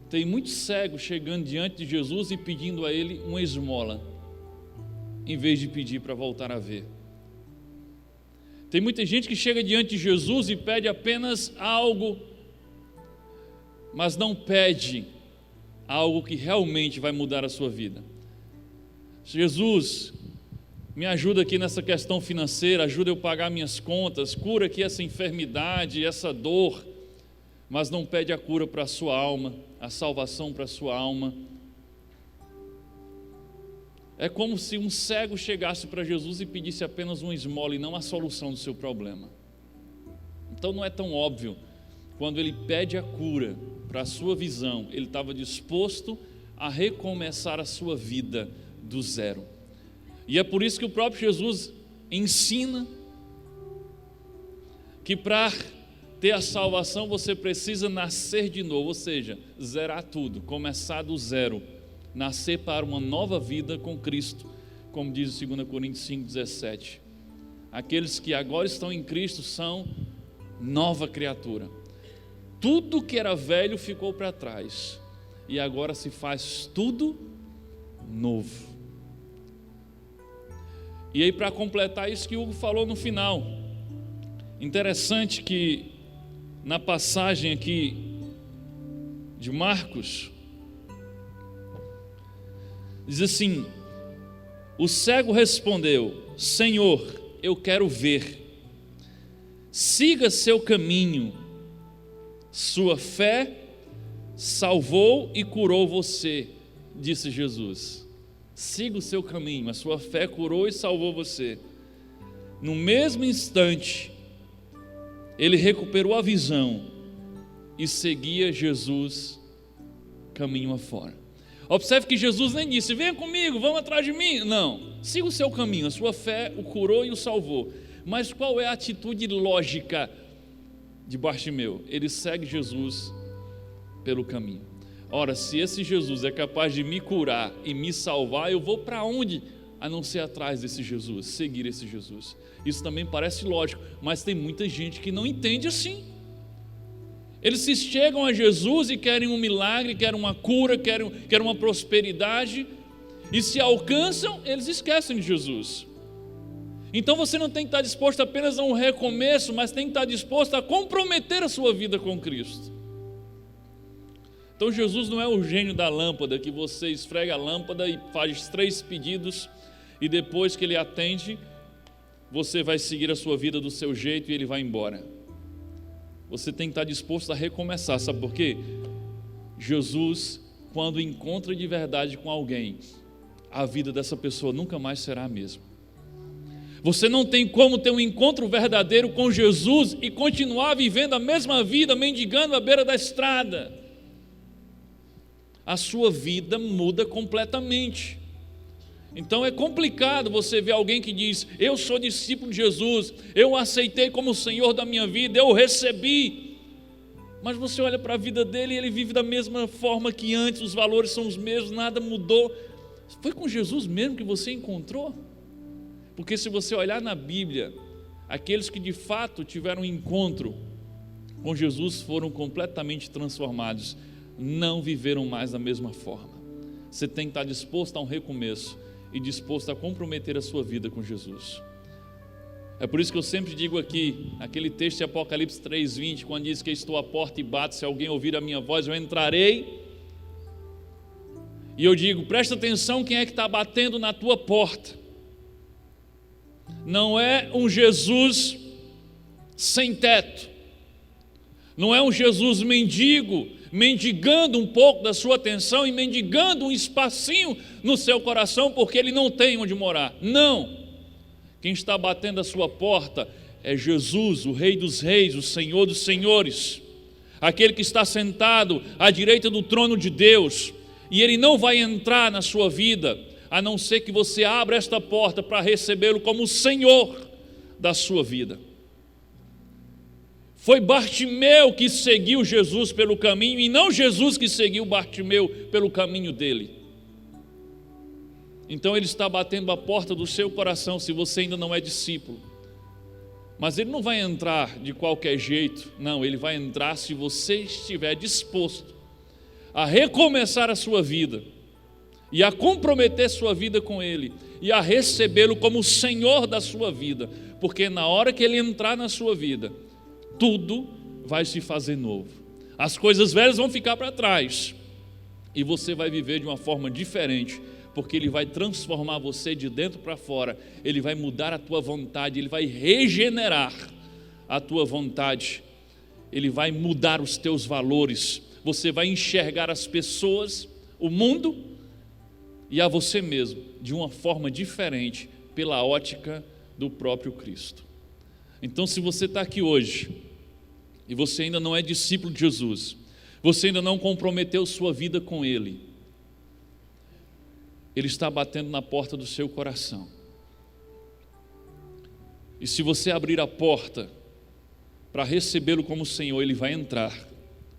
Tem muitos cegos chegando diante de Jesus e pedindo a ele uma esmola, em vez de pedir para voltar a ver. Tem muita gente que chega diante de Jesus e pede apenas algo, mas não pede algo que realmente vai mudar a sua vida. Jesus, me ajuda aqui nessa questão financeira, ajuda eu a pagar minhas contas, cura aqui essa enfermidade, essa dor, mas não pede a cura para a sua alma, a salvação para a sua alma. É como se um cego chegasse para Jesus e pedisse apenas uma esmola e não a solução do seu problema. Então não é tão óbvio. Quando ele pede a cura para a sua visão, ele estava disposto a recomeçar a sua vida do zero. E é por isso que o próprio Jesus ensina que para ter a salvação você precisa nascer de novo, ou seja, zerar tudo, começar do zero, nascer para uma nova vida com Cristo, como diz 2 Coríntios 5,17. Aqueles que agora estão em Cristo são nova criatura. Tudo que era velho ficou para trás e agora se faz tudo novo. E aí, para completar isso que o Hugo falou no final, interessante que na passagem aqui de Marcos, diz assim: o cego respondeu: Senhor, eu quero ver. Siga seu caminho. Sua fé salvou e curou você, disse Jesus. Siga o seu caminho, a sua fé curou e salvou você. No mesmo instante, ele recuperou a visão e seguia Jesus caminho afora. Observe que Jesus nem disse, venha comigo, vamos atrás de mim. Não, siga o seu caminho, a sua fé o curou e o salvou. Mas qual é a atitude lógica de Bartimeu? Ele segue Jesus pelo caminho. Ora, se esse Jesus é capaz de me curar e me salvar, eu vou para onde? A não ser atrás desse Jesus, seguir esse Jesus. Isso também parece lógico, mas tem muita gente que não entende assim. Eles se chegam a Jesus e querem um milagre, querem uma cura, querem uma prosperidade, e se alcançam, eles esquecem de Jesus. Então você não tem que estar disposto apenas a um recomeço, mas tem que estar disposto a comprometer a sua vida com Cristo. Então Jesus não é o gênio da lâmpada, que você esfrega a lâmpada e faz 3 pedidos, e depois que ele atende, você vai seguir a sua vida do seu jeito e ele vai embora. Você tem que estar disposto a recomeçar, sabe por quê? Jesus, quando encontra de verdade com alguém, a vida dessa pessoa nunca mais será a mesma. Você não tem como ter um encontro verdadeiro com Jesus e continuar vivendo a mesma vida, mendigando à beira da estrada. A sua vida muda completamente. Então é complicado você ver alguém que diz, eu sou discípulo de Jesus, eu o aceitei como o Senhor da minha vida, eu o recebi. Mas você olha para a vida dele e ele vive da mesma forma que antes, os valores são os mesmos, nada mudou. Foi com Jesus mesmo que você encontrou? Porque se você olhar na Bíblia, aqueles que de fato tiveram um encontro com Jesus foram completamente transformados, não viveram mais da mesma forma. Você tem que estar disposto a um recomeço e disposto a comprometer a sua vida com Jesus. É por isso que eu sempre digo aqui, aquele texto de Apocalipse 3:20, quando diz que estou à porta e bato, se alguém ouvir a minha voz, eu entrarei. E eu digo, presta atenção quem é que está batendo na tua porta. Não é um Jesus sem teto, não é um Jesus mendigo, mendigando um pouco da sua atenção e mendigando um espacinho no seu coração porque ele não tem onde morar. Não, quem está batendo a sua porta é Jesus, o Rei dos Reis, o Senhor dos Senhores, aquele que está sentado à direita do trono de Deus, e ele não vai entrar na sua vida a não ser que você abra esta porta para recebê-lo como o Senhor da sua vida. Foi Bartimeu que seguiu Jesus pelo caminho e não Jesus que seguiu Bartimeu pelo caminho dele. Então ele está batendo a porta do seu coração se você ainda não é discípulo. Mas ele não vai entrar de qualquer jeito, não, ele vai entrar se você estiver disposto a recomeçar a sua vida e a comprometer sua vida com ele e a recebê-lo como o Senhor da sua vida, porque na hora que ele entrar na sua vida, tudo vai se fazer novo. As coisas velhas vão ficar para trás e você vai viver de uma forma diferente, porque ele vai transformar você de dentro para fora, ele vai mudar a tua vontade, ele vai regenerar a tua vontade, ele vai mudar os teus valores, você vai enxergar as pessoas, o mundo e a você mesmo de uma forma diferente, pela ótica do próprio Cristo. Então, se você está aqui hoje e você ainda não é discípulo de Jesus, você ainda não comprometeu sua vida com Ele, Ele está batendo na porta do seu coração. E se você abrir a porta para recebê-lo como Senhor, Ele vai entrar,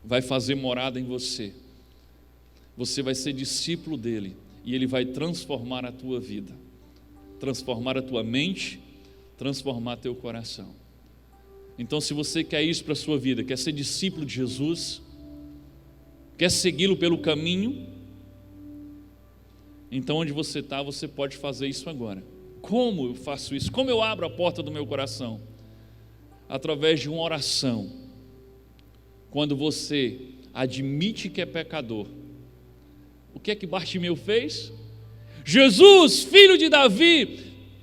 vai fazer morada em você. Você vai ser discípulo dEle e Ele vai transformar a tua vida, transformar a tua mente, transformar teu coração. Então, se você quer isso para a sua vida, quer ser discípulo de Jesus, quer segui-lo pelo caminho, então onde você está, você pode fazer isso agora. Como eu faço isso? Como eu abro a porta do meu coração? Através de uma oração. Quando você admite que é pecador. O que é que Bartimeu fez? Jesus, filho de Davi,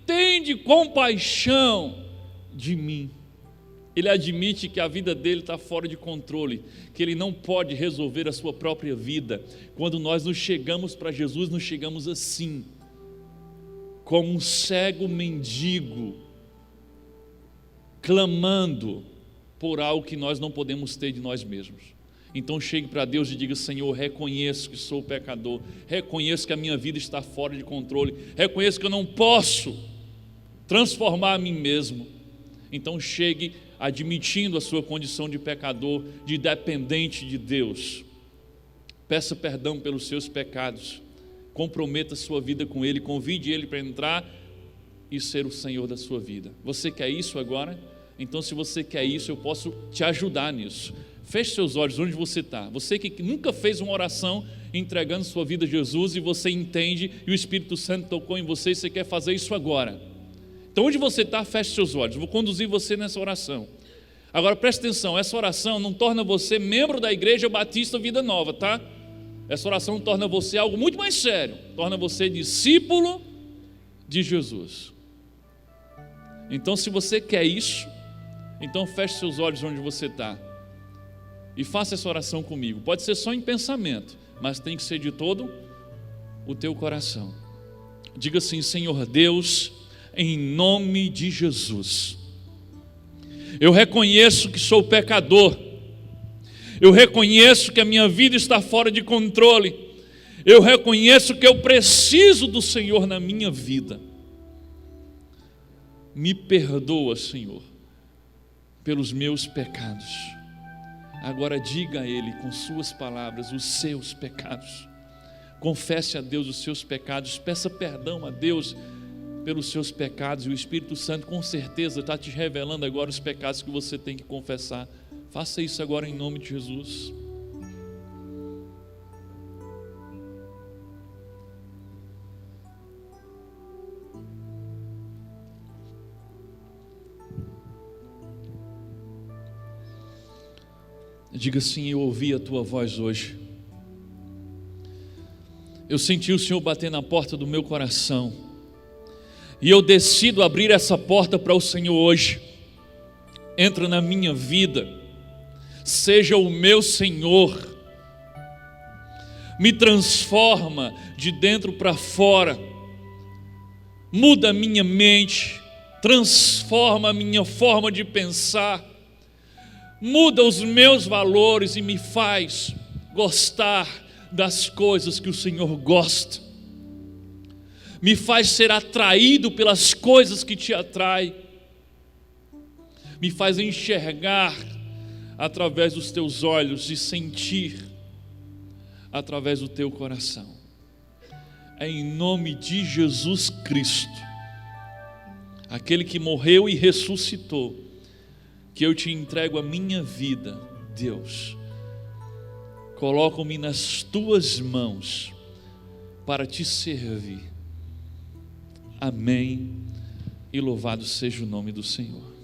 tende compaixão de mim. Ele admite que a vida dele está fora de controle, que ele não pode resolver a sua própria vida. Quando nós nos chegamos para Jesus, nos chegamos assim, como um cego mendigo, clamando por algo que nós não podemos ter de nós mesmos. Então chegue para Deus e diga: Senhor, reconheço que sou pecador, reconheço que a minha vida está fora de controle, reconheço que eu não posso transformar a mim mesmo. Então chegue admitindo a sua condição de pecador, de dependente de Deus. Peça perdão pelos seus pecados, comprometa a sua vida com Ele, convide Ele para entrar e ser o Senhor da sua vida. Você quer isso agora? Então, se você quer isso, eu posso te ajudar nisso. Feche seus olhos onde você está. Você que nunca fez uma oração entregando sua vida a Jesus e você entende e o Espírito Santo tocou em você e você quer fazer isso agora. Então, onde você está, feche seus olhos. Eu vou conduzir você nessa oração. Agora, preste atenção, essa oração não torna você membro da Igreja Batista Vida Nova, tá? Essa oração torna você algo muito mais sério. Torna você discípulo de Jesus. Então, se você quer isso, então feche seus olhos onde você está e faça essa oração comigo. Pode ser só em pensamento, mas tem que ser de todo o teu coração. Diga assim: Senhor Deus, em nome de Jesus, eu reconheço que sou pecador, eu reconheço que a minha vida está fora de controle, eu reconheço que eu preciso do Senhor na minha vida. Me perdoa, Senhor, pelos meus pecados. Agora diga a Ele com suas palavras os seus pecados. Confesse a Deus os seus pecados, peça perdão a Deus pelos seus pecados, e o Espírito Santo com certeza está te revelando agora os pecados que você tem que confessar. Faça isso agora em nome de Jesus. Diga assim: eu ouvi a tua voz hoje, eu senti o Senhor bater na porta do meu coração, e eu decido abrir essa porta para o Senhor hoje. Entra na minha vida, seja o meu Senhor, me transforma de dentro para fora, muda a minha mente, transforma a minha forma de pensar, muda os meus valores e me faz gostar das coisas que o Senhor gosta, me faz ser atraído pelas coisas que te atraem, me faz enxergar através dos teus olhos e sentir através do teu coração. É em nome de Jesus Cristo, aquele que morreu e ressuscitou, que eu te entrego a minha vida. Deus, coloco-me nas tuas mãos para te servir. Amém. E louvado seja o nome do Senhor.